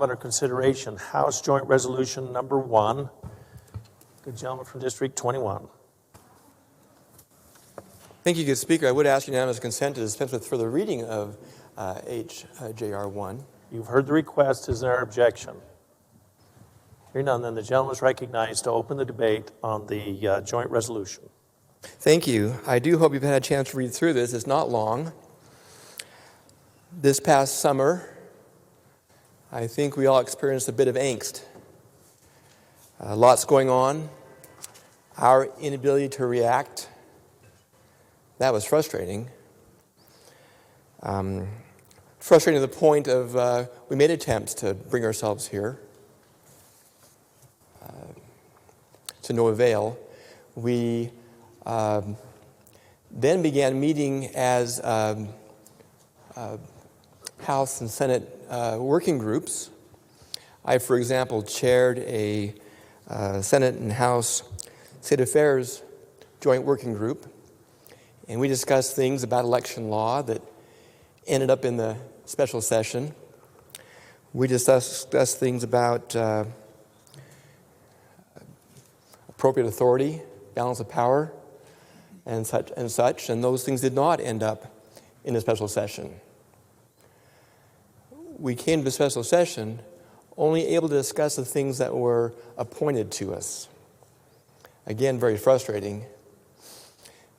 Under consideration, House Joint Resolution Number 1. Good gentleman from District 21. Thank you, good Speaker. I would ask unanimous consent to dispense with further reading of HJR 1. You've heard the request. Is there objection? Hearing none, then the gentleman is recognized to open the debate on the joint resolution. Thank you. I do hope you've had a chance to read through this. It's not long. This past summer, I think we all experienced a bit of angst. Lots going on. Our inability to react, that was frustrating. Frustrating to the point of we made attempts to bring ourselves here to no avail. We then began meeting as House and Senate working groups. I, for example, chaired a Senate and House State Affairs joint working group, and we discussed things about election law that ended up in the special session. We discussed things about appropriate authority, balance of power, and such, and those things did not end up in the special session. We came to the special session only able to discuss the things that were appointed to us. Again, very frustrating.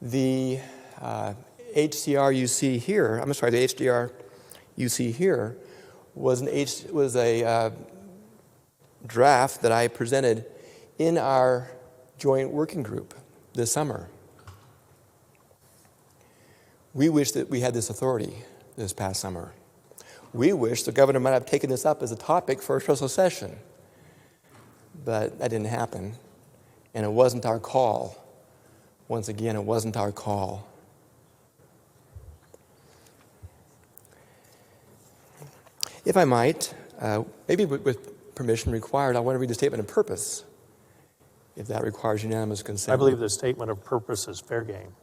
The HDR you see here was a draft that I presented in our joint working group this summer. We wish that we had this authority this past summer. We wish the governor might have taken this up as a topic for a special session, but that didn't happen, and it wasn't our call. Once again, it wasn't our call. If I might, maybe with permission required, I want to read the statement of purpose, if that requires unanimous consent. I believe the statement of purpose is fair game.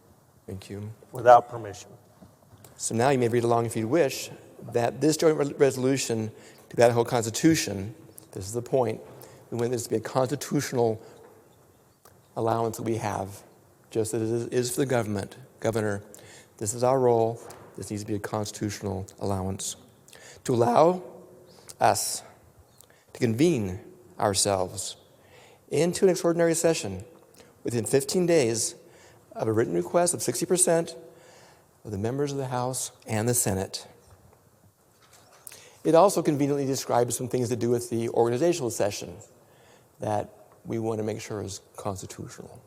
Thank you. Without permission. So now you may read along if you wish, that this joint resolution to the Idaho Constitution, this is the point, we want this to be a constitutional allowance that we have, just as it is for the governor. This is our role. This needs to be a constitutional allowance. To allow us to convene ourselves into an extraordinary session within 15 days of a written request of 60% of the members of the House and the Senate. It also conveniently describes some things to do with the organizational session that we want to make sure is constitutional.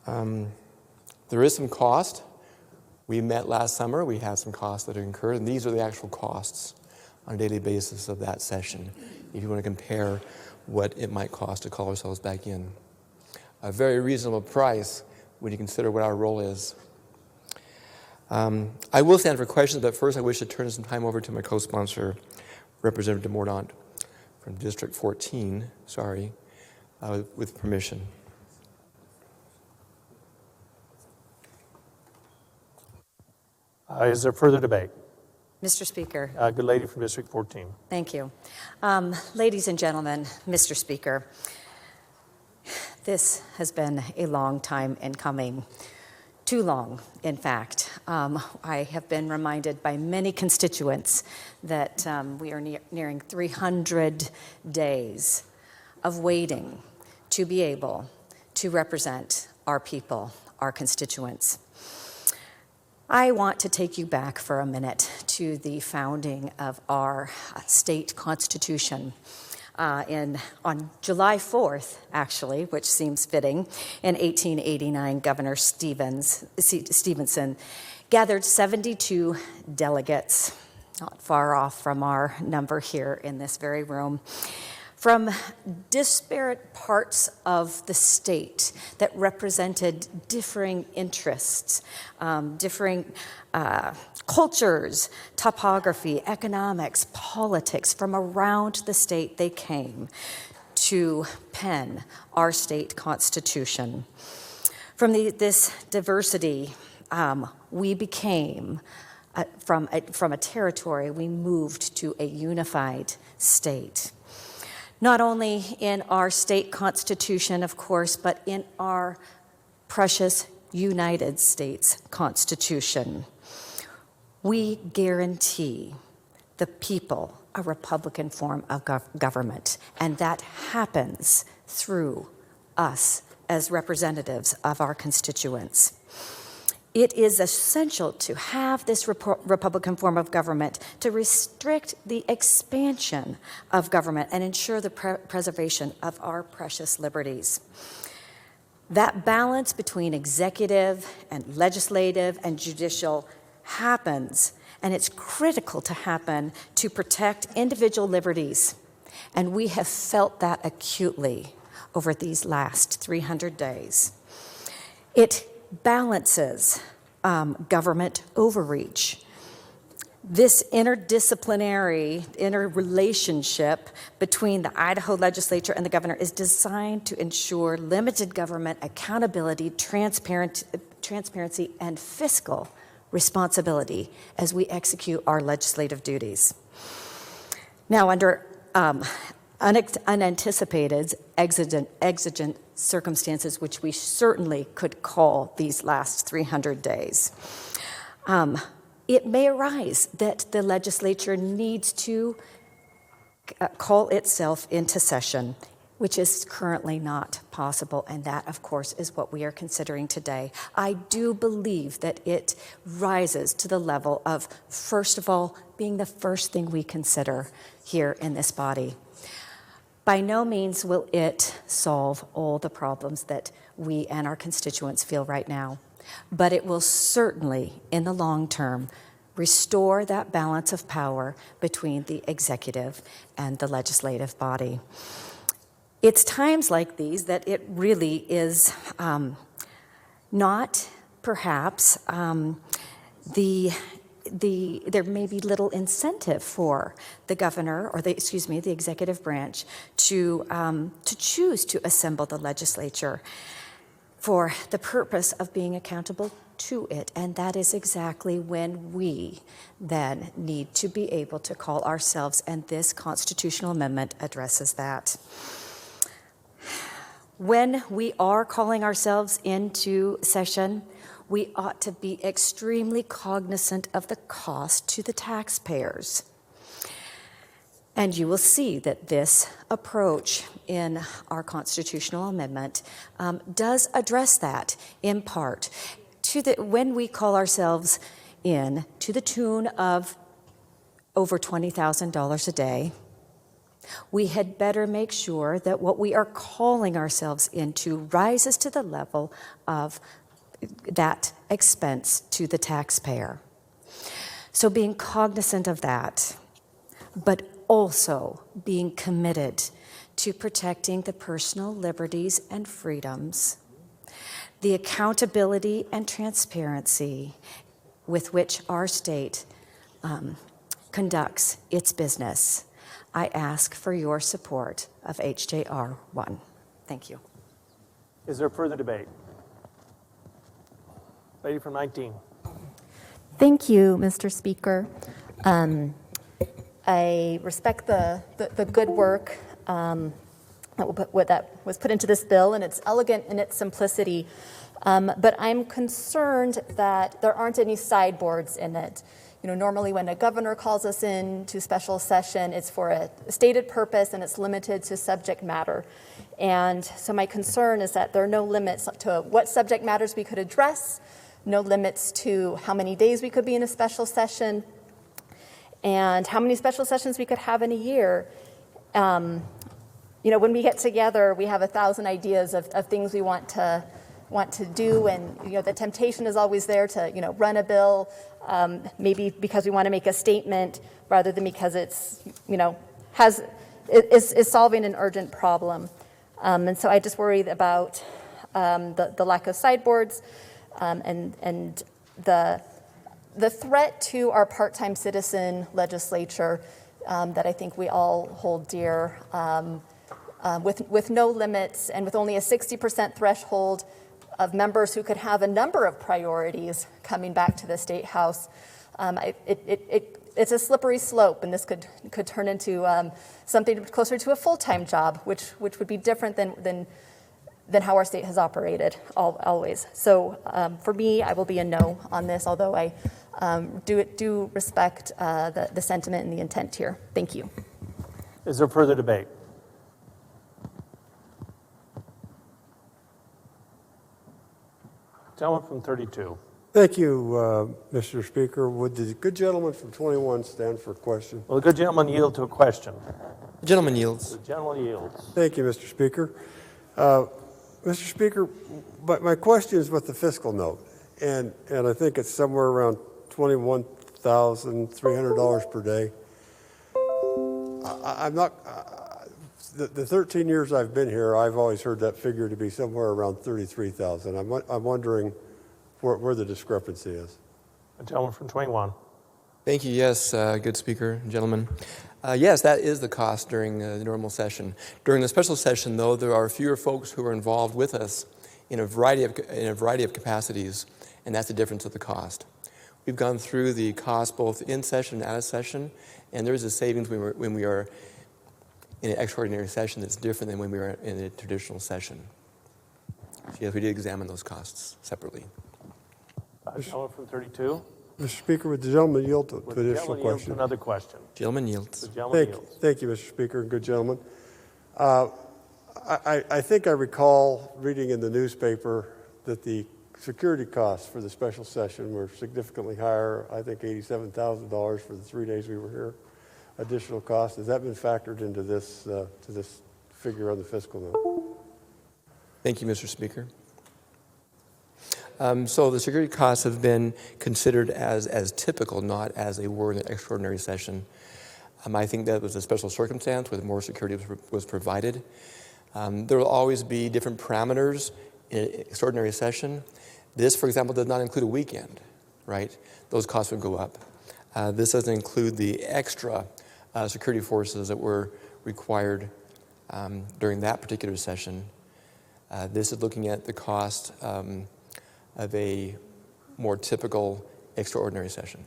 There is some cost. We met last summer. We had some costs that are incurred, and these are the actual costs on a daily basis of that session, if you want to compare what it might cost to call ourselves back in. A very reasonable price when you consider what our role is. I will stand for questions, but first I wish to turn some time over to my co-sponsor, Representative Mordaunt from District 14, with permission. Is there further debate? Mr. Speaker. Good lady from District 14. Thank you. Ladies and gentlemen, Mr. Speaker, this has been a long time in coming. Too long, in fact. I have been reminded by many constituents that we are nearing 300 days of waiting to be able to represent our people, our constituents. I want to take you back for a minute to the founding of our state constitution. On July 4th, actually, which seems fitting, in 1889, Governor Stevenson gathered 72 delegates, not far off from our number here in this very room, from disparate parts of the state that represented differing interests, differing cultures, topography, economics, politics. From around the state they came to pen our state constitution. From this diversity, we became from a territory, we moved to a unified state. Not only in our state constitution, of course, but in our precious United States Constitution. We guarantee the people a Republican form of government, and that happens through us as representatives of our constituents. It is essential to have this Republican form of government to restrict the expansion of government and ensure the preservation of our precious liberties. That balance between executive and legislative and judicial happens, and it's critical to happen to protect individual liberties. And we have felt that acutely over these last 300 days. It balances government overreach. This interrelationship between the Idaho legislature and the governor is designed to ensure limited government accountability, transparency, and fiscal responsibility as we execute our legislative duties. Now, under unanticipated, exigent circumstances, which we certainly could call these last 300 days, it may arise that the legislature needs to call itself into session, which is currently not possible, and that, of course, is what we are considering today. I do believe that it rises to the level of, first of all, being the first thing we consider here in this body. By no means will it solve all the problems that we and our constituents feel right now, but it will certainly, in the long term, restore that balance of power between the executive and the legislative body. It's times like these that it really is not perhaps there may be little incentive for the governor or the executive branch to choose to assemble the legislature for the purpose of being accountable to it. And that is exactly when we then need to be able to call ourselves, and this constitutional amendment addresses that. When we are calling ourselves into session, we ought to be extremely cognizant of the cost to the taxpayers. And you will see that this approach in our constitutional amendment does address that in part. When we call ourselves in to the tune of over $20,000 a day, we had better make sure that what we are calling ourselves into rises to the level of that expense to the taxpayer. So being cognizant of that, but also being committed to protecting the personal liberties and freedoms, the accountability and transparency with which our state conducts its business, I ask for your support of HJR 1. Thank you. Is there further debate? Lady from 19. Thank you, Mr. Speaker. I respect the good work that was put into this bill, and it's elegant in its simplicity. But I'm concerned that there aren't any sideboards in it. You know, normally when a governor calls us in to special session, it's for a stated purpose and it's limited to subject matter. And so my concern is that there are no limits to what subject matters we could address, no limits to how many days we could be in a special session, and how many special sessions we could have in a year. You know, when we get together, we have 1,000 ideas of things we want to do, and you know, the temptation is always there to run a bill, maybe because we want to make a statement rather than because it's is solving an urgent problem. And so I just worried about the lack of sideboards and the threat to our part-time citizen legislature that I think we all hold dear, with no limits and with only a 60% threshold of members who could have a number of priorities coming back to the State House. It's a slippery slope, and this could turn into something closer to a full-time job, which would be different than how our state has operated always. So for me, I will be a no on this, although I do respect the sentiment and the intent here. Thank you. Is there further debate? Gentleman from 32. Thank you, Mr. Speaker. Would the good gentleman from 21 stand for a question? Will the good gentleman yield to a question? The gentleman yields. The gentleman yields. Thank you, Mr. Speaker. Mr. Speaker, my question is with the fiscal note, and I think it's somewhere around $21,300 per day. I'm not, the 13 years I've been here, I've always heard that figure to be somewhere around 33,000. I'm wondering where the discrepancy is. The gentleman from 21. Thank you. Yes, good speaker, gentlemen. Yes, that is the cost during the normal session. During the special session, though, there are fewer folks who are involved with us in a variety of capacities, and that's the difference of the cost. We've gone through the cost both in session and out of session, and there is a savings when we are in an extraordinary session that's different than when we are in a traditional session. So yes, we did examine those costs separately. Gentleman from 32. Mr. Speaker, would the gentleman yield to Would an the additional gentleman yield to question? another question? Gentleman yields. The gentleman yields. Thank you, Mr. Speaker, and good gentleman. I think I recall reading in the newspaper that the security costs for the special session were significantly higher, I think $87,000 for the 3 days we were here, additional cost. Has that been factored into this, to this figure on the fiscal note? Thank you, Mr. Speaker. So the security costs have been considered as typical, not as they were in an extraordinary session. I think that was a special circumstance where more security was provided. There will always be different parameters in an extraordinary session. This, for example, does not include a weekend, right? Those costs would go up. This doesn't include the extra security forces that were required during that particular session. This is looking at the cost of a more typical extraordinary session.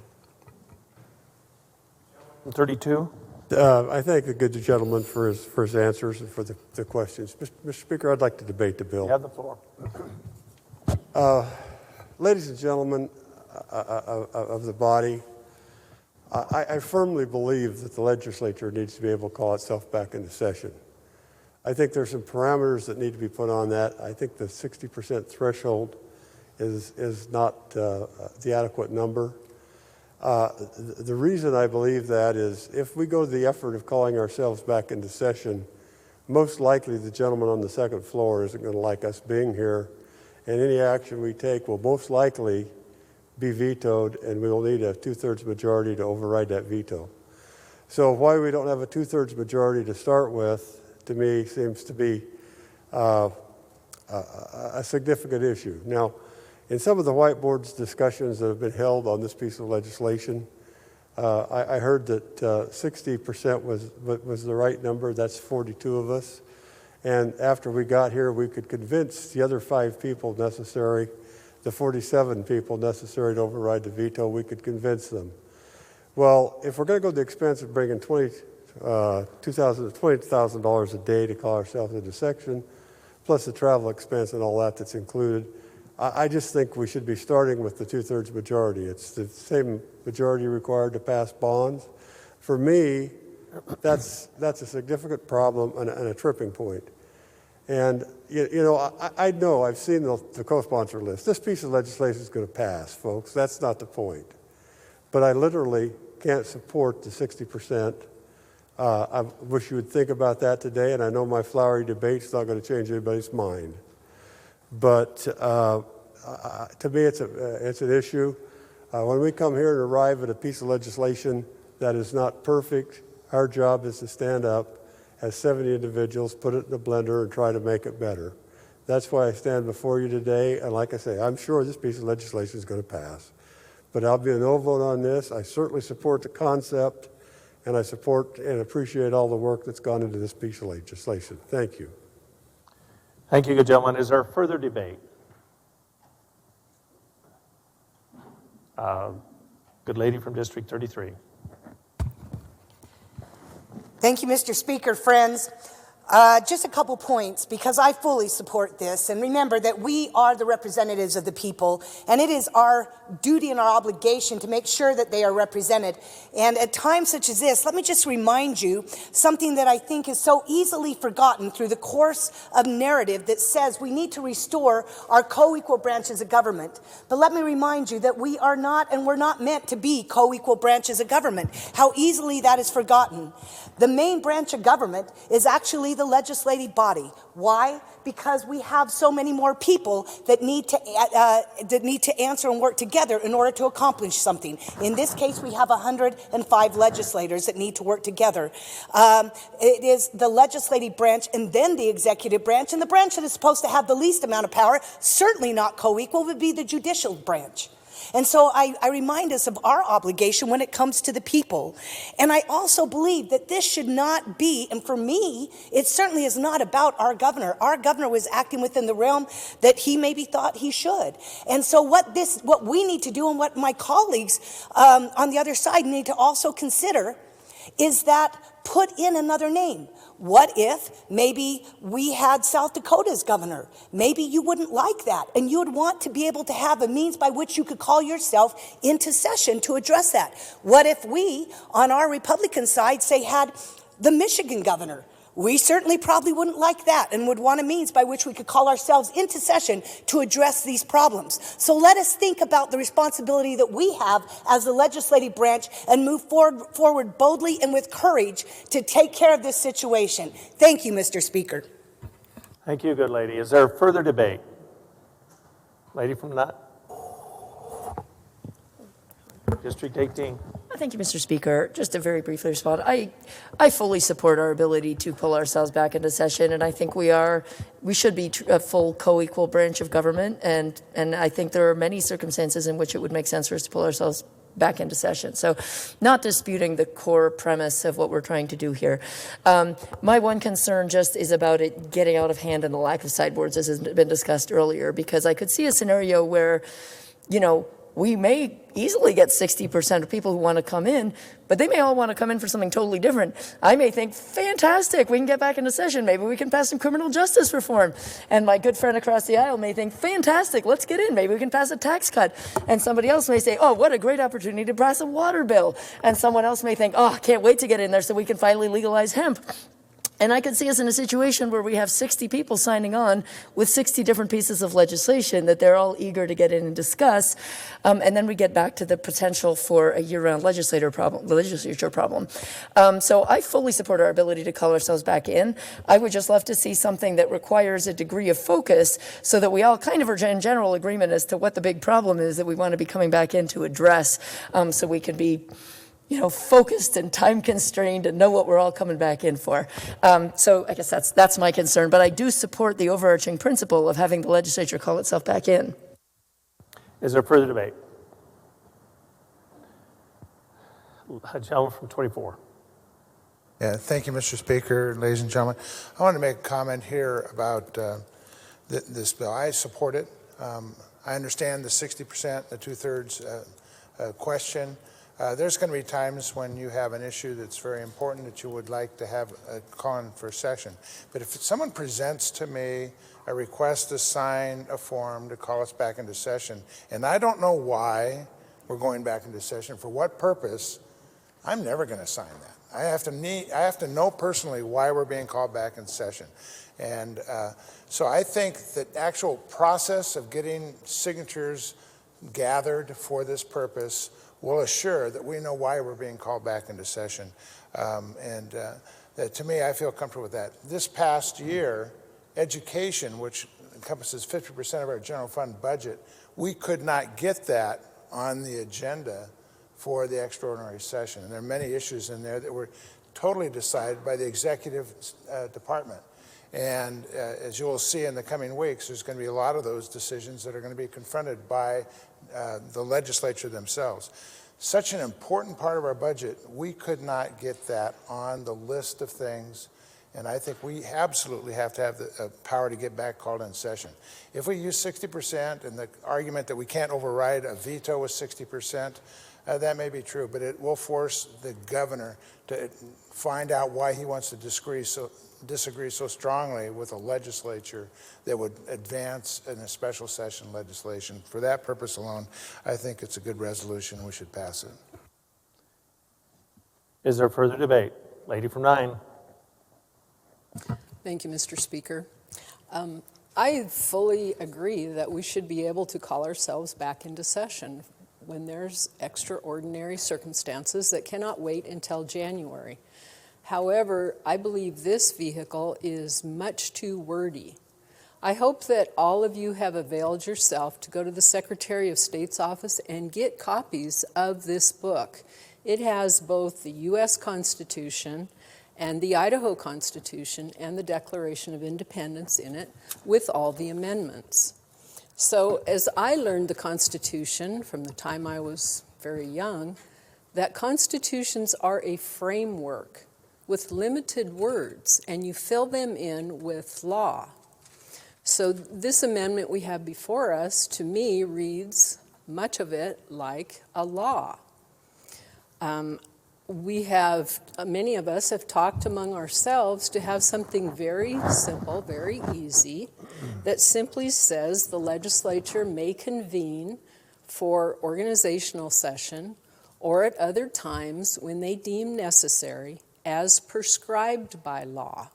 32. I thank the good gentleman for his answers and for the questions. Mr. Speaker, I'd like to debate the bill. You have the floor. Ladies and gentlemen of the body, I firmly believe that the legislature needs to be able to call itself back into session. I think there's some parameters that need to be put on that. I think the 60% threshold is not the adequate number. The reason I believe that is if we go to the effort of calling ourselves back into session, most likely the gentleman on the second floor isn't going to like us being here, and any action we take will most likely be vetoed, and we will need a 2/3 majority to override that veto. So why we don't have a 2/3 majority to start with, to me, seems to be a significant issue. Now, in some of the whiteboards discussions that have been held on this piece of legislation, I heard that 60% was the right number. That's 42 of us. And after we got here, we could convince the other 5 people necessary, the 47 people necessary to override the veto, we could convince them. Well, if we're going to go to the expense of bringing $20,000 a day to call ourselves into section, plus the travel expense and all that's included, I just think we should be starting with the 2/3 majority. It's the same majority required to pass bonds. For me, that's a significant problem and a tripping point. And I know I've seen the co-sponsor list. This piece of legislation is going to pass, folks. That's not the point. But I literally can't support the 60%. I wish you would think about that today, and I know my flowery debate's not going to change anybody's mind. But to me, it's an issue. When we come here and arrive at a piece of legislation that is not perfect, our job is to stand up as 70 individuals, put it in the blender, and try to make it better. That's why I stand before you today. And like I say, I'm sure this piece of legislation is going to pass. But I'll be a no vote on this. I certainly support the concept, and I support and appreciate all the work that's gone into this piece of legislation. Thank you. Thank you, good gentleman. Is there further debate? Good lady from District 33. Thank you, Mr. Speaker, friends. Just a couple points, because I fully support this. And remember that we are the representatives of the people, and it is our duty and our obligation to make sure that they are represented. And at times such as this, let me just remind you something that I think is so easily forgotten through the course of narrative that says we need to restore our co-equal branches of government. But let me remind you that we are not, and we're not meant to be, co-equal branches of government. How easily that is forgotten. The main branch of government is actually the legislative body. Why? Because we have so many more people that need to answer and work together in order to accomplish something. In this case, we have 105 legislators that need to work together. It is the legislative branch and then the executive branch, and the branch that is supposed to have the least amount of power, certainly not co-equal, would be the judicial branch. And so I remind us of our obligation when it comes to the people. And I also believe that this should not be, and for me, it certainly is not about our governor. Our governor was acting within the realm that he maybe thought he should. And so what we need to do, and what my colleagues on the other side need to also consider, is that put in another name. What if maybe we had South Dakota's governor? Maybe you wouldn't like that, and you would want to be able to have a means by which you could call yourself into session to address that. What if we, on our Republican side, say had the Michigan governor? We certainly probably wouldn't like that and would want a means by which we could call ourselves into session to address these problems. So let us think about the responsibility that we have as the legislative branch and move forward boldly and with courage to take care of this situation. Thank you, Mr. Speaker. Thank you, good lady. Is there further debate? Lady from District 18. Thank you, Mr. Speaker. Just to very briefly respond, I fully support our ability to pull ourselves back into session, and I think we should be a full co-equal branch of government, and I think there are many circumstances in which it would make sense for us to pull ourselves back into session. So not disputing the core premise of what we're trying to do here. My one concern just is about it getting out of hand and the lack of sideboards, as has been discussed earlier, because I could see a scenario where, we may easily get 60% of people who want to come in, but they may all want to come in for something totally different. I may think, fantastic, we can get back into session. Maybe we can pass some criminal justice reform. And my good friend across the aisle may think, fantastic, let's get in. Maybe we can pass a tax cut. And somebody else may say, oh, what a great opportunity to pass a water bill. And someone else may think, oh, I can't wait to get in there so we can finally legalize hemp. And I could see us in a situation where we have 60 people signing on with 60 different pieces of legislation that they're all eager to get in and discuss. And then we get back to the potential for a year-round legislature problem. So I fully support our ability to call ourselves back in. I would just love to see something that requires a degree of focus so that we all kind of are in general agreement as to what the big problem is that we want to be coming back in to address, so we can be focused and time constrained and know what we're all coming back in for. So I guess that's my concern, but I do support the overarching principle of having the legislature call itself back in. Is there further debate? A gentleman from 24. Yeah, thank you, Mr. Speaker, ladies and gentlemen. I want to make a comment here about this bill. I support it. I understand the 60%, the two-thirds question. There's going to be times when you have an issue that's very important that you would like to have a call in for session. But if someone presents to me a request to sign a form to call us back into session, and I don't know why we're going back into session, for what purpose, I'm never going to sign that. I have to know personally why we're being called back in session. And so I think the actual process of getting signatures gathered for this purpose will assure that we know why we're being called back into session. That, to me, I feel comfortable with that. This past year, education, which encompasses 50% of our general fund budget, we could not get that on the agenda for the extraordinary session. And there are many issues in there that were totally decided by the executive department. And as you will see in the coming weeks, there's going to be a lot of those decisions that are going to be confronted by the legislature themselves. Such an important part of our budget, we could not get that on the list of things, and I think we absolutely have to have the power to get back called in session. If we use 60%, and the argument that we can't override a veto with 60%, That may be true, but it will force the governor to find out why he wants to disagree so strongly with a legislature that would advance in a special session legislation. For that purpose alone, I think it's a good resolution. We should pass it. Is there further debate? Lady from 9. Thank you, Mr. Speaker. I fully agree that we should be able to call ourselves back into session when there's extraordinary circumstances that cannot wait until January. However, I believe this vehicle is much too wordy. I hope that all of you have availed yourself to go to the Secretary of State's office and get copies of this book. It has both the U.S. Constitution and the Idaho Constitution and the Declaration of Independence in it with all the amendments. So as I learned the Constitution from the time I was very young, that constitutions are a framework with limited words, and you fill them in with law. So this amendment we have before us, to me, reads much of it like a law. Many of us have talked among ourselves to have something very simple, very easy, that simply says the legislature may convene for organizational session or at other times when they deem necessary as prescribed by law.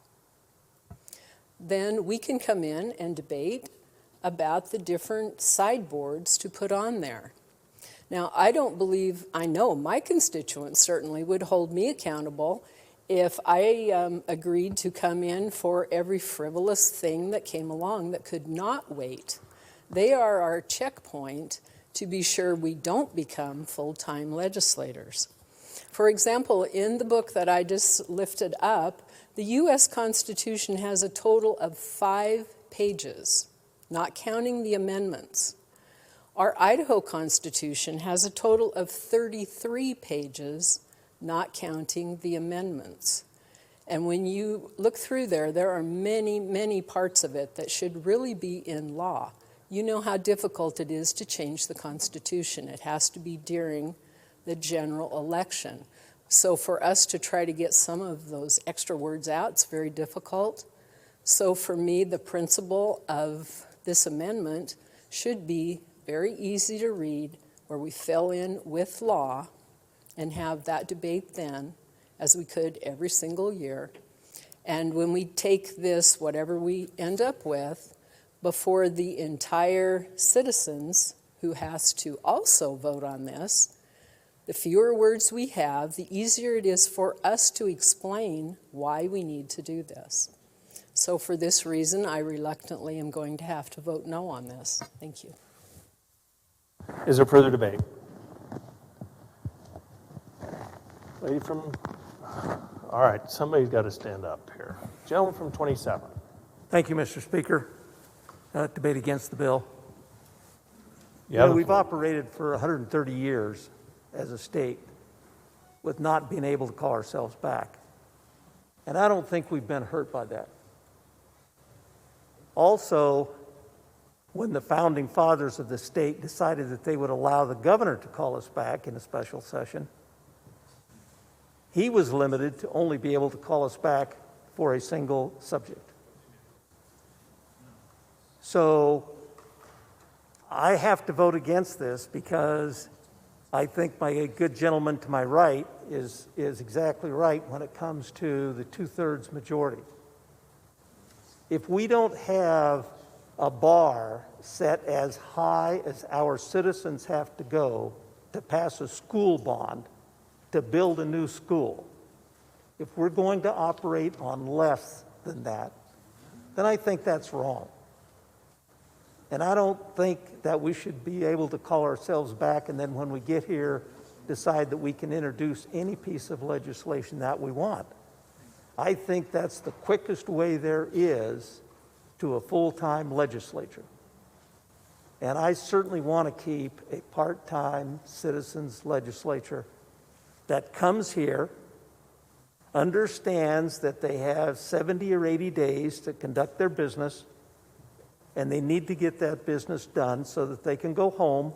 Then we can come in and debate about the different sideboards to put on there. Now, I know my constituents certainly would hold me accountable if I agreed to come in for every frivolous thing that came along that could not wait. They are our checkpoint to be sure we don't become full-time legislators. For example, in the book that I just lifted up, the U.S. Constitution has a total of 5 pages, not counting the amendments. Our Idaho Constitution has a total of 33 pages, not counting the amendments. And when you look through there are many, many parts of it that should really be in law. You know how difficult it is to change the Constitution. It has to be during the general election. So for us to try to get some of those extra words out, it's very difficult. So for me, the principle of this amendment should be very easy to read, where we fill in with law and have that debate then, as we could every single year. And when we take this, whatever we end up with, before the entire citizens who has to also vote on this, the fewer words we have, the easier it is for us to explain why we need to do this. So for this reason, I reluctantly am going to have to vote no on this. Thank you. Is there further debate? Lady from, all right, somebody's got to stand up here. Gentleman from 27. Thank you, Mr. Speaker. Debate against the bill. Yeah, We've operated for 130 years as a state with not being able to call ourselves back. And I don't think we've been hurt by that. Also, when the founding fathers of the state decided that they would allow the governor to call us back in a special session, he was limited to only be able to call us back for a single subject. So I have to vote against this because I think my good gentleman to my right is exactly right when it comes to the 2/3 majority. If we don't have a bar set as high as our citizens have to go to pass a school bond to build a new school, if we're going to operate on less than that, then I think that's wrong. And I don't think that we should be able to call ourselves back and then when we get here decide that we can introduce any piece of legislation that we want. I think that's the quickest way there is to a full-time legislature. And I certainly want to keep a part-time citizens legislature that comes here, understands that they have 70 or 80 days to conduct their business, and they need to get that business done so that they can go home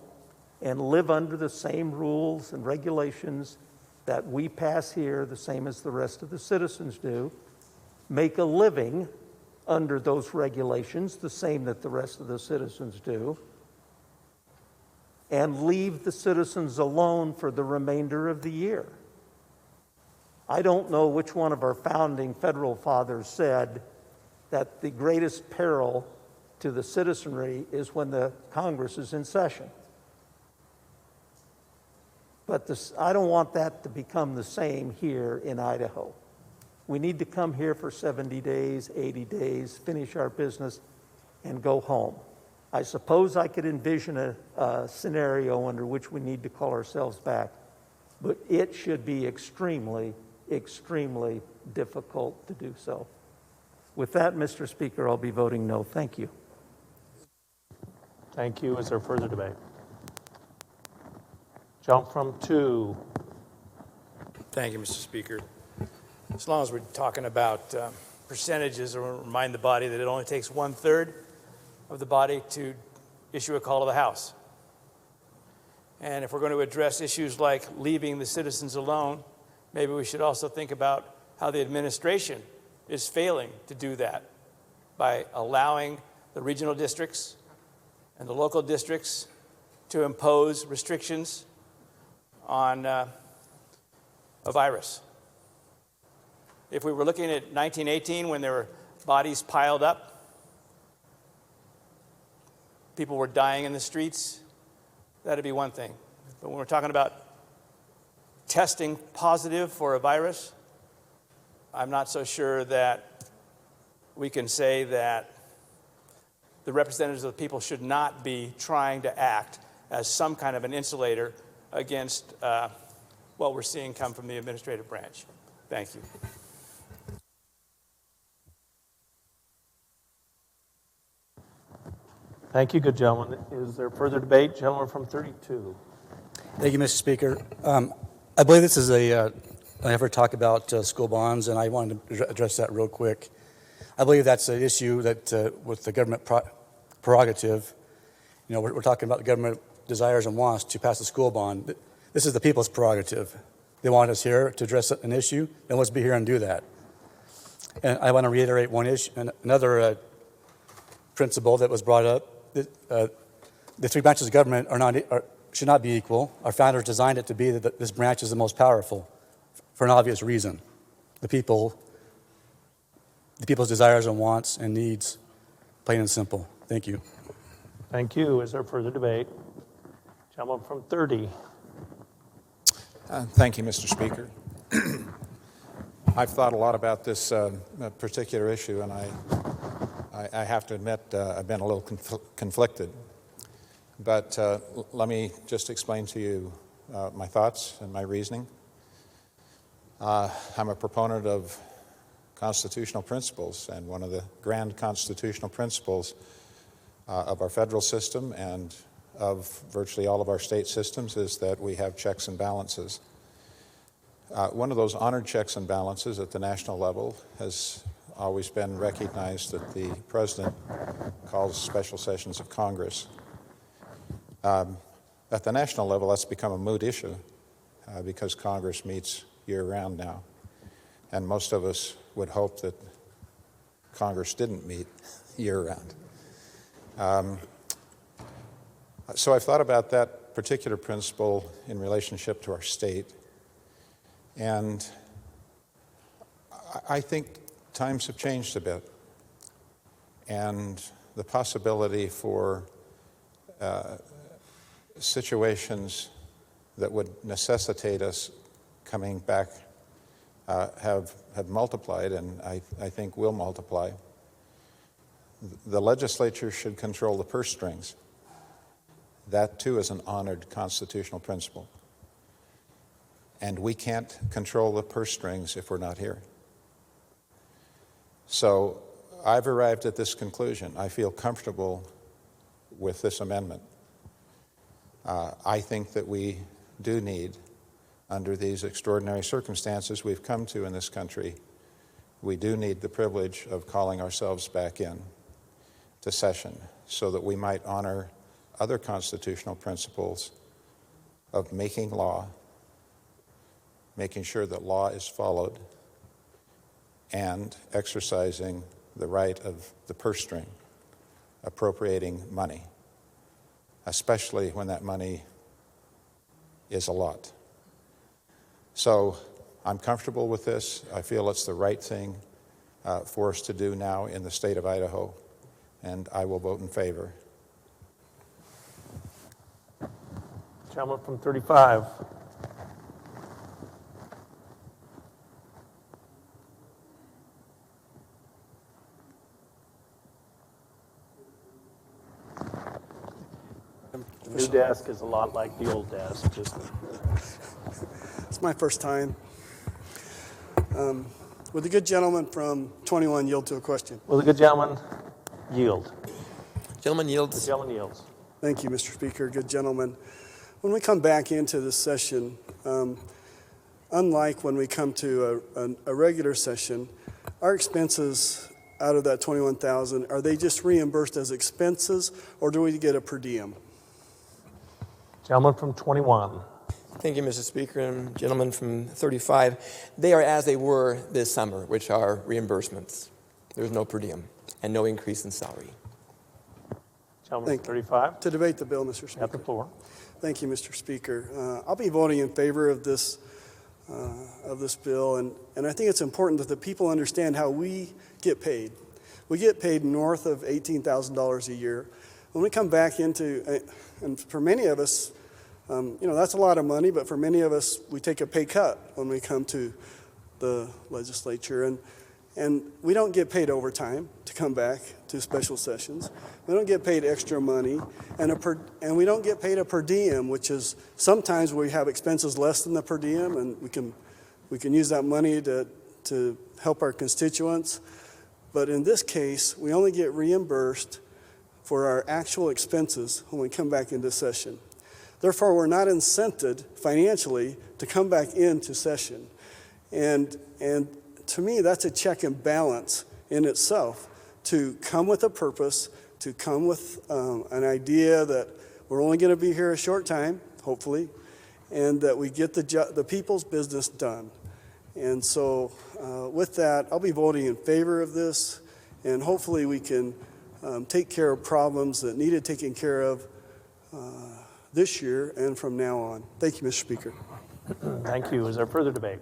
and live under the same rules and regulations that we pass here, the same as the rest of the citizens do, make a living under those regulations, the same that the rest of the citizens do, and leave the citizens alone for the remainder of the year. I don't know which one of our founding federal fathers said that the greatest peril to the citizenry is when the Congress is in session. But I don't want that to become the same here in Idaho. We need to come here for 70 days, 80 days, finish our business, and go home. I suppose I could envision a scenario under which we need to call ourselves back, but it should be extremely, extremely difficult to do so. With that, Mr. Speaker, I'll be voting no. Thank you. Thank you. Is there further debate? Jump from 2. Thank you, Mr. Speaker. As long as we're talking about percentages, I want to remind the body that it only takes 1/3 of the body to issue a call to the House. And if we're going to address issues like leaving the citizens alone, maybe we should also think about how the administration is failing to do that by allowing the regional districts and the local districts to impose restrictions on a virus. If we were looking at 1918 when there were bodies piled up, people were dying in the streets, that'd be one thing. But when we're talking about testing positive for a virus, I'm not so sure that we can say that the representatives of the people should not be trying to act as some kind of an insulator against what we're seeing come from the administrative branch. Thank you. Thank you, good gentleman. Is there further debate? Gentleman from 32. Thank you, Mr. Speaker. I believe this is an effort to talk about school bonds, and I wanted to address that real quick. I believe that's an issue that with the government prerogative, you know, we're talking about the government desires and wants to pass a school bond. This is the people's prerogative. They want us here to address an issue, then let's be here and do that. And I want to reiterate one issue, another principle that was brought up. The three branches of government should not be equal. Our founders designed it to be that this branch is the most powerful for an obvious reason. The people's desires and wants and needs, plain and simple. Thank you. Thank you. Is there further debate? Gentleman from 30. Thank you, Mr. Speaker. I've thought a lot about this particular issue, and I have to admit I've been a little conflicted. But let me just explain to you my thoughts and my reasoning. I'm a proponent of constitutional principles, and one of the grand constitutional principles of our federal system and of virtually all of our state systems is that we have checks and balances. One of those honored checks and balances at the national level has always been recognized that the President calls special sessions of Congress. At the national level, that's become a moot issue because Congress meets year-round now. And most of us would hope that Congress didn't meet year-round. So I've thought about that particular principle in relationship to our state. And I think times have changed a bit. And the possibility for situations that would necessitate us coming back have multiplied, and I think will multiply. The legislature should control the purse strings. That, too, is an honored constitutional principle. And we can't control the purse strings if we're not here. So I've arrived at this conclusion. I feel comfortable with this amendment. I think that we do need, under these extraordinary circumstances we've come to in this country, we do need the privilege of calling ourselves back in to session so that we might honor other constitutional principles of making law, making sure that law is followed, and exercising the right of the purse string, appropriating money, especially when that money is a lot. So I'm comfortable with this. I feel it's the right thing for us to do now in the state of Idaho, and I will vote in favor. Gentleman from 35. The new desk is a lot like the old desk. It's my first time. Would the good gentleman from 21 yield to a question? Will the good gentleman yield? Gentleman yields. The gentleman yields. Thank you, Mr. Speaker. Good gentleman. When we come back into this session, unlike when we come to a regular session, our expenses out of that $21,000, are they just reimbursed as expenses, or do we get a per diem? Gentleman from 21. Thank you, Mr. Speaker, and gentleman from 35. They are as they were this summer, which are reimbursements. There's no per diem and no increase in salary. Gentleman from 35. To debate the bill, Mr. Speaker. Have the floor. Thank you, Mr. Speaker. I'll be voting in favor of this bill, and I think it's important that the people understand how we get paid. We get paid north of $18,000 a year. When we come back into, and for many of us, that's a lot of money, but for many of us, we take a pay cut when we come to the legislature, and we don't get paid overtime to come back to special sessions. We don't get paid extra money, and we don't get paid a per diem, which is sometimes we have expenses less than the per diem, and we can use that money to help our constituents. But in this case, we only get reimbursed for our actual expenses when we come back into session. Therefore, we're not incented financially to come back into session. And to me, that's a check and balance in itself, to come with a purpose, to come with an idea that we're only going to be here a short time, hopefully, and that we get the people's business done. And so with that, I'll be voting in favor of this, and hopefully we can take care of problems that needed taken care of this year and from now on. Thank you, Mr. Speaker. Thank you. Is there further debate?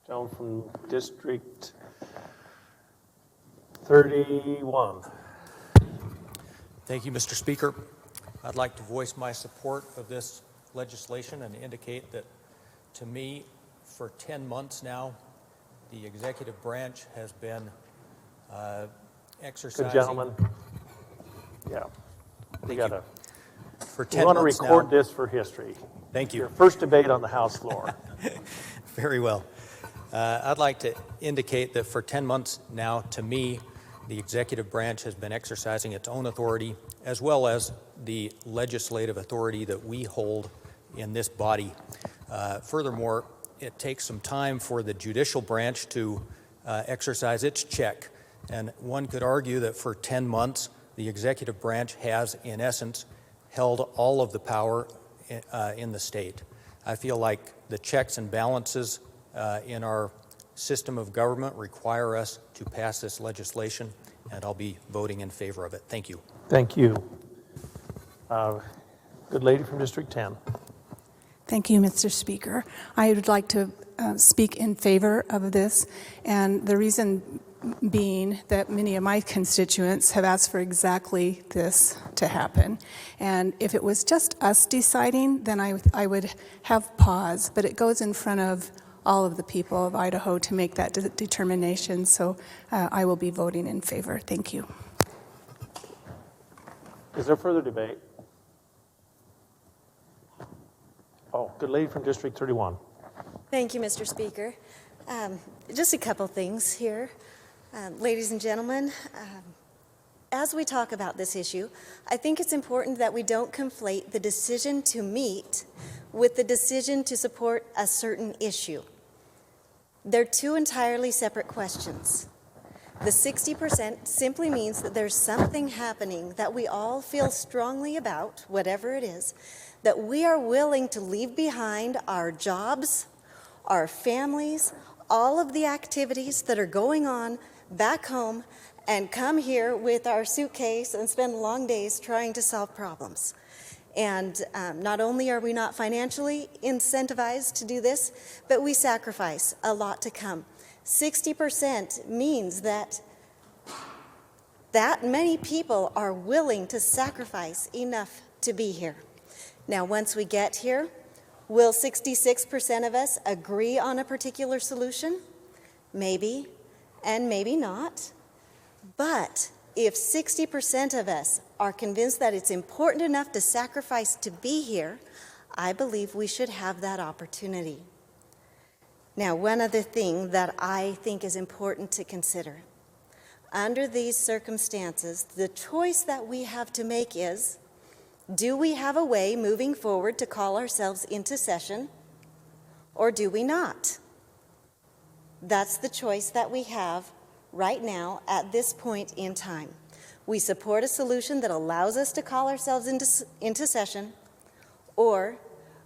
Gentleman from District 31. Thank you, Mr. Speaker. I'd like to voice my support of this legislation and indicate that, to me, for 10 months now, the executive branch has been exercising. Good gentleman. Yeah. We Thank got you. to. For 10 We want to months record now, this for history. Thank you. Your first debate on the House floor. Very well. I'd like to indicate that for 10 months now, to me, the executive branch has been exercising its own authority, as well as the legislative authority that we hold in this body. Furthermore, it takes some time for the judicial branch to exercise its check. And one could argue that for 10 months, the executive branch has, in essence, held all of the power in the state. I feel like the checks and balances in our system of government require us to pass this legislation, and I'll be voting in favor of it. Thank you. Thank you. Good lady from District 10. Thank you, Mr. Speaker. I would like to speak in favor of this, and the reason being that many of my constituents have asked for exactly this to happen. And if it was just us deciding, then I would have pause, but it goes in front of all of the people of Idaho to make that determination, so I will be voting in favor. Thank you. Is there further debate? Oh, good lady from District 31. Thank you, Mr. Speaker. Just a couple things here. Ladies and gentlemen, as we talk about this issue, I think it's important that we don't conflate the decision to meet with the decision to support a certain issue. They're two entirely separate questions. The 60% simply means that there's something happening that we all feel strongly about, whatever it is, that we are willing to leave behind our jobs, our families, all of the activities that are going on back home, and come here with our suitcase and spend long days trying to solve problems. And not only are we not financially incentivized to do this, but we sacrifice a lot to come. 60% means that many people are willing to sacrifice enough to be here. Now, once we get here, will 66% of us agree on a particular solution? Maybe, and maybe not. But if 60% of us are convinced that it's important enough to sacrifice to be here, I believe we should have that opportunity. Now, one other thing that I think is important to consider. Under these circumstances, the choice that we have to make is, do we have a way moving forward to call ourselves into session, or do we not? That's the choice that we have right now at this point in time. We support a solution that allows us to call ourselves into session, or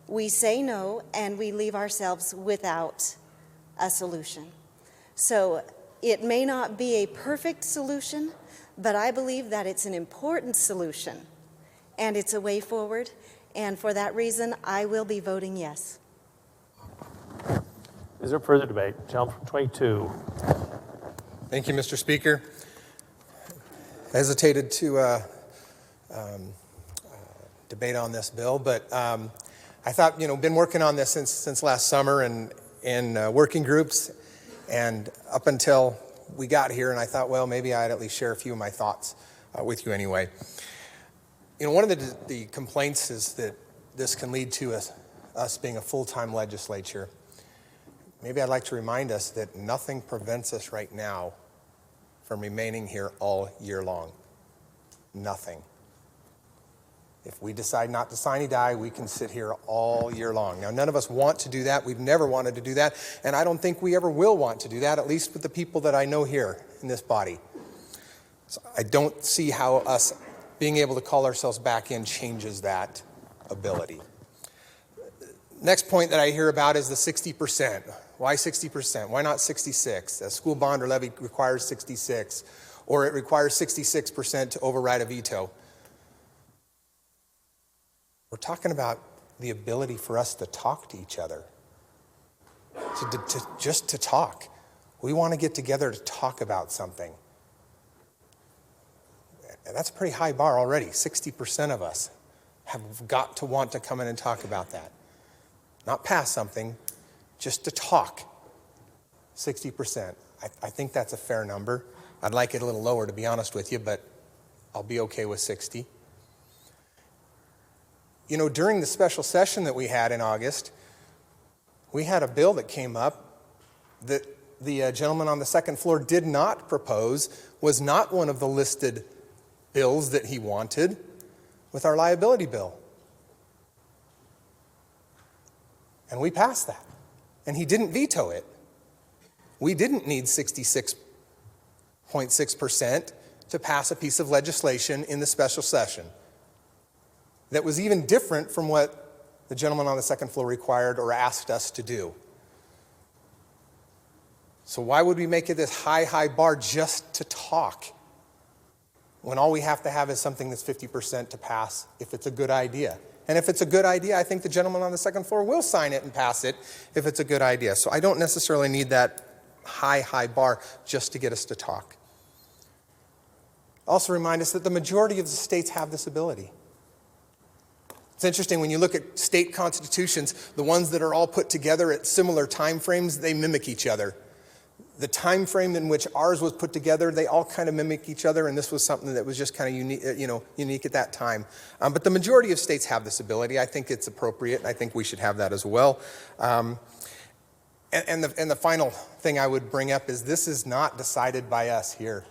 we say no and we leave ourselves without a solution. So it may not be a perfect solution, but I believe that it's an important solution and it's a way forward. And for that reason, I will be voting yes. Is there further debate? Gentleman from 22. Thank you, Mr. Speaker. I hesitated to debate on this bill, but I thought, been working on this since last summer and in working groups and up until we got here, and I thought, well, maybe I'd at least share a few of my thoughts with you anyway. One of the complaints is that this can lead to us being a full-time legislature. Maybe I'd like to remind us that nothing prevents us right now from remaining here all year long. Nothing. If we decide not to sine die, we can sit here all year long. Now, none of us want to do that. We've never wanted to do that, and I don't think we ever will want to do that, at least with the people that I know here in this body. So I don't see how us being able to call ourselves back in changes that ability. Next point that I hear about is the 60%. Why 60%? Why not 66? A school bond or levy requires 66, or it requires 66% to override a veto. We're talking about the ability for us to talk to each other, just to talk. We want to get together to talk about something. And that's a pretty high bar already. 60% of us have got to want to come in and talk about that. Not pass something, just to talk. 60%. I think that's a fair number. I'd like it a little lower, to be honest with you, but I'll be okay with 60. During the special session that we had in August, we had a bill that came up that the gentleman on the second floor did not propose, was not one of the listed bills that he wanted with our liability bill. And we passed that. And he didn't veto it. We didn't need 66.6% to pass a piece of legislation in the special session that was even different from what the gentleman on the second floor required or asked us to do. So why would we make it this high bar just to talk when all we have to have is something that's 50% to pass if it's a good idea? And if it's a good idea, I think the gentleman on the second floor will sign it and pass it if it's a good idea. So I don't necessarily need that high bar just to get us to talk. Also remind us that the majority of the states have this ability. It's interesting when you look at state constitutions, the ones that are all put together at similar time frames, they mimic each other. The time frame in which ours was put together, they all kind of mimic each other, and this was something that was just kind of unique at that time. But the majority of states have this ability. I think it's appropriate, and I think we should have that as well. And the final thing I would bring up is this is not decided by us here.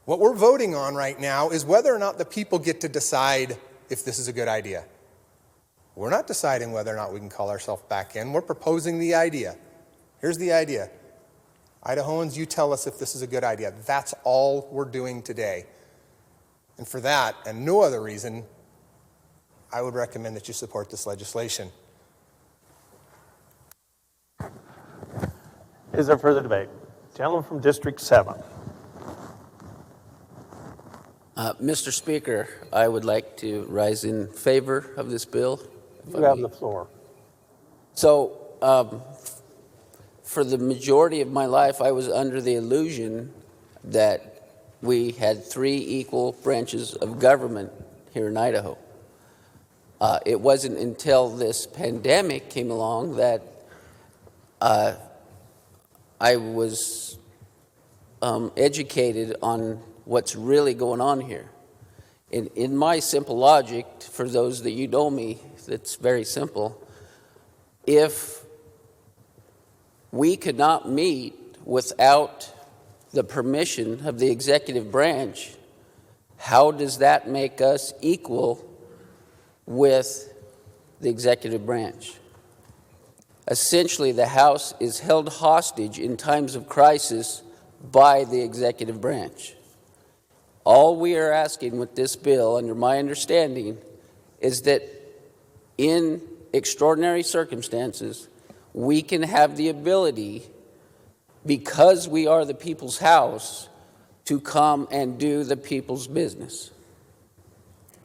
What we're voting on right now is whether or not the people get to decide if this is a good idea. We're not deciding whether or not we can call ourselves back in. We're proposing the idea. Here's the idea. Idahoans, you tell us if this is a good idea. That's all we're doing today. And for that, and no other reason, I would recommend that you support this legislation. Is there further debate? Gentleman from District 7. Mr. Speaker, I would like to rise in favor of this bill. You have the floor. So, for the majority of my life, I was under the illusion that we had 3 equal branches of government here in Idaho. It wasn't until this pandemic came along that I was educated on what's really going on here. In my simple logic, for those that you know me, it's very simple. If we could not meet without the permission of the executive branch, how does that make us equal with the executive branch? Essentially, the House is held hostage in times of crisis by the executive branch. All we are asking with this bill, under my understanding, is that in extraordinary circumstances, we can have the ability, because we are the people's house, to come and do the people's business.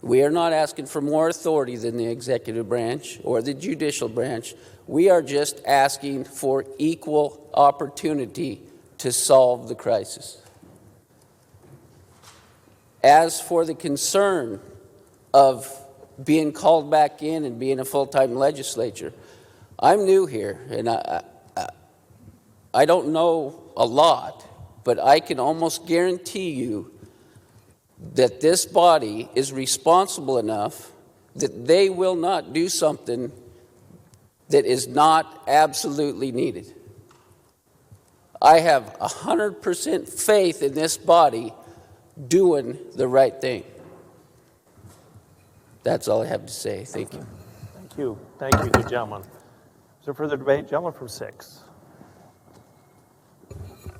We are not asking for more authority than the executive branch or the judicial branch. We are just asking for equal opportunity to solve the crisis. As for the concern of being called back in and being a full-time legislature, I'm new here, and I don't know a lot, but I can almost guarantee you that this body is responsible enough that they will not do something that is not absolutely needed. I have 100% faith in this body doing the right thing. That's all I have to say. Thank you. Thank you. Thank you, good gentleman. Is there further debate? Gentleman from 6.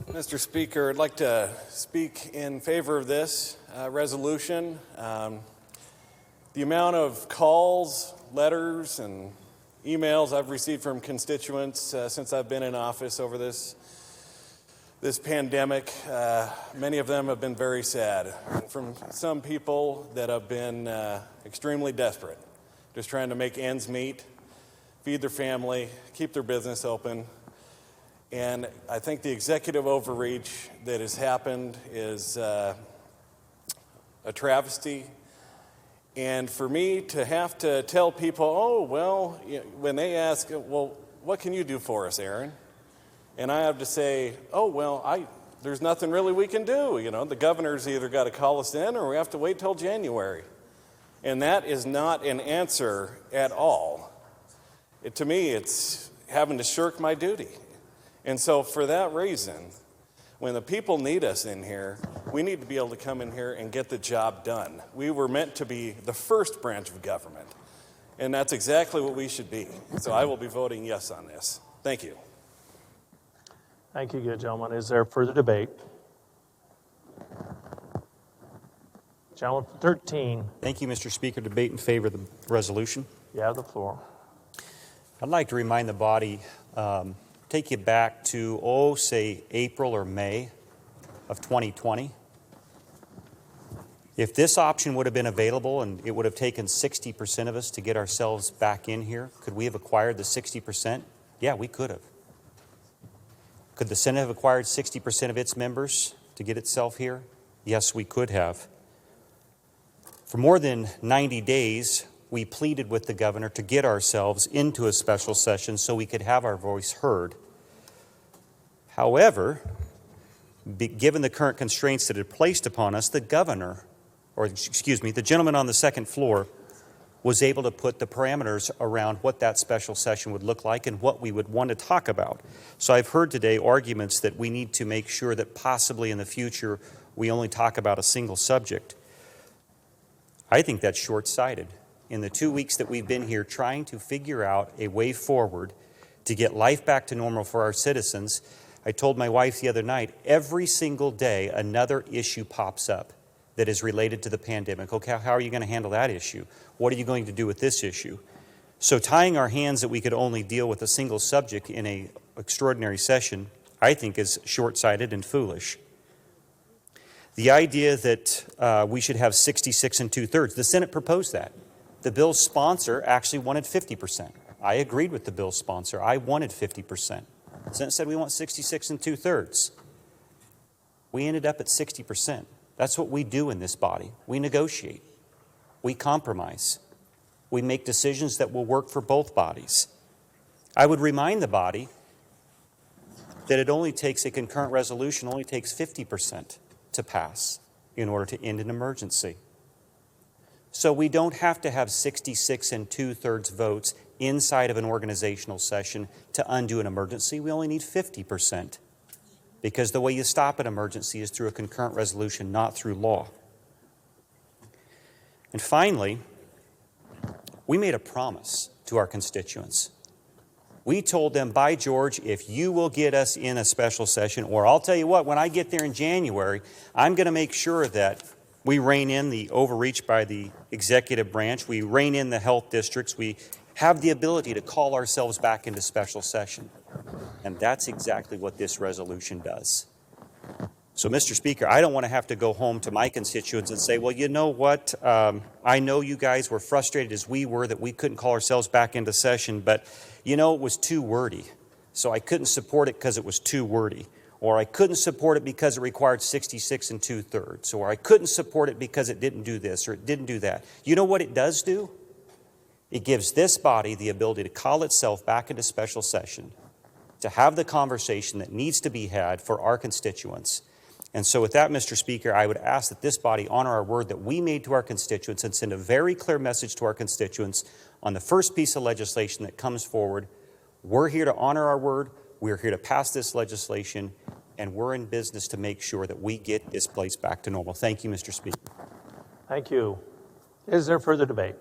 Mr. Speaker, I'd like to speak in favor of this resolution. The amount of calls, letters, and emails I've received from constituents since I've been in office over this pandemic, many of them have been very sad. From some people that have been extremely desperate, just trying to make ends meet, feed their family, keep their business open. And I think the executive overreach that has happened is a travesty. And for me to have to tell people, oh, well, when they ask, well, what can you do for us, Aaron? And I have to say, oh, well, there's nothing really we can do. The governor's either got to call us in or we have to wait till January. And that is not an answer at all. To me, it's having to shirk my duty. And so for that reason, when the people need us in here, we need to be able to come in here and get the job done. We were meant to be the first branch of government, and that's exactly what we should be. So I will be voting yes on this. Thank you. Thank you, good gentleman. Is there further debate? Gentleman from 13. Thank you, Mr. Speaker. Debate in favor of the resolution. You have the floor. I'd like to remind the body, take you back to, say, April or May of 2020. If this option would have been available and it would have taken 60% of us to get ourselves back in here, could we have acquired the 60%? Yeah, we could have. Could the Senate have acquired 60% of its members to get itself here? Yes, we could have. For more than 90 days, we pleaded with the governor to get ourselves into a special session so we could have our voice heard. However, given the current constraints that are placed upon us, the gentleman on the second floor was able to put the parameters around what that special session would look like and what we would want to talk about. So I've heard today arguments that we need to make sure that possibly in the future we only talk about a single subject. I think that's short-sighted. In the 2 weeks that we've been here trying to figure out a way forward to get life back to normal for our citizens, I told my wife the other night, every single day another issue pops up that is related to the pandemic. Okay, how are you going to handle that issue? What are you going to do with this issue? So tying our hands that we could only deal with a single subject in an extraordinary session, I think is short-sighted and foolish. The idea that we should have 66 2/3, the Senate proposed that. The bill's sponsor actually wanted 50%. I agreed with the bill's sponsor. I wanted 50%. The Senate said we want 66 2/3. We ended up at 60%. That's what we do in this body. We negotiate. We compromise. We make decisions that will work for both bodies. I would remind the body that it only takes a concurrent resolution, only takes 50% to pass in order to end an emergency. So we don't have to have 66 2/3 votes inside of an organizational session to undo an emergency. We only need 50%, because the way you stop an emergency is through a concurrent resolution, not through law. And finally, we made a promise to our constituents. We told them, by George, if you will get us in a special session, or I'll tell you what, when I get there in January, I'm going to make sure that we rein in the overreach by the executive branch, we rein in the health districts, we have the ability to call ourselves back into special session. And that's exactly what this resolution does. So, Mr. Speaker, I don't want to have to go home to my constituents and say, well, you know what, I know you guys were frustrated as we were that we couldn't call ourselves back into session, but, you know, it was too wordy. So I couldn't support it because it was too wordy. Or I couldn't support it because it required 66 2/3. Or I couldn't support it because it didn't do this or it didn't do that. You know what it does do? It gives this body the ability to call itself back into special session, to have the conversation that needs to be had for our constituents. And so with that, Mr. Speaker, I would ask that this body honor our word that we made to our constituents and send a very clear message to our constituents on the first piece of legislation that comes forward. We're here to honor our word, we're here to pass this legislation, and we're in business to make sure that we get this place back to normal. Thank you, Mr. Speaker. Thank you. Is there further debate?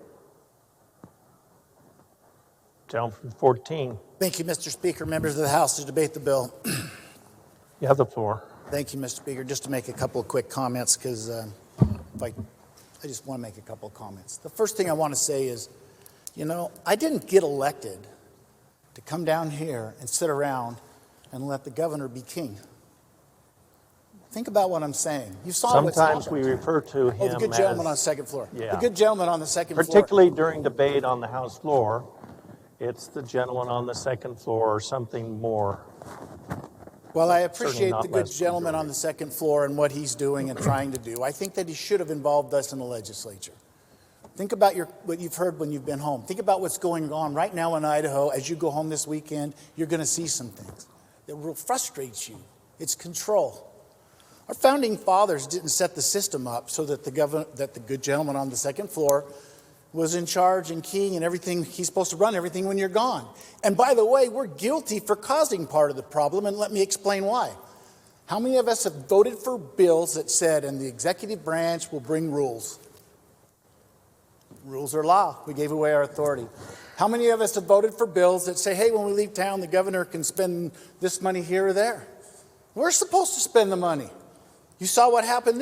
Gentleman from 14. Thank you, Mr. Speaker. Members of the House, to debate the bill. You have the floor. Thank you, Mr. Speaker. Just to make a couple of quick comments, because I just want to make a couple of comments. The first thing I want to say is, you know, I didn't get elected to come down here and sit around and let the governor be king. Think about what I'm saying. You saw Sometimes we refer to him the good gentleman on the second floor. Yeah. The good gentleman on the second floor. Particularly during debate on the House floor, it's the gentleman on the second floor or something more. Well, I appreciate the good gentleman on the second floor and what he's doing and trying to do. I think that he should have involved us in the legislature. Think about what you've heard when you've been home. Think about what's going on right now in Idaho. As you go home this weekend, you're going to see some things that will frustrate you. It's control. Our founding fathers didn't set the system up so that the good gentleman on the second floor was in charge and king and everything. He's supposed to run everything when you're gone. And by the way, we're guilty for causing part of the problem, and let me explain why. How many of us have voted for bills that said, and the executive branch will bring rules? Rules are law. We gave away our authority. How many of us have voted for bills that say, hey, when we leave town, the governor can spend this money here or there? We're supposed to spend the money. You saw what happened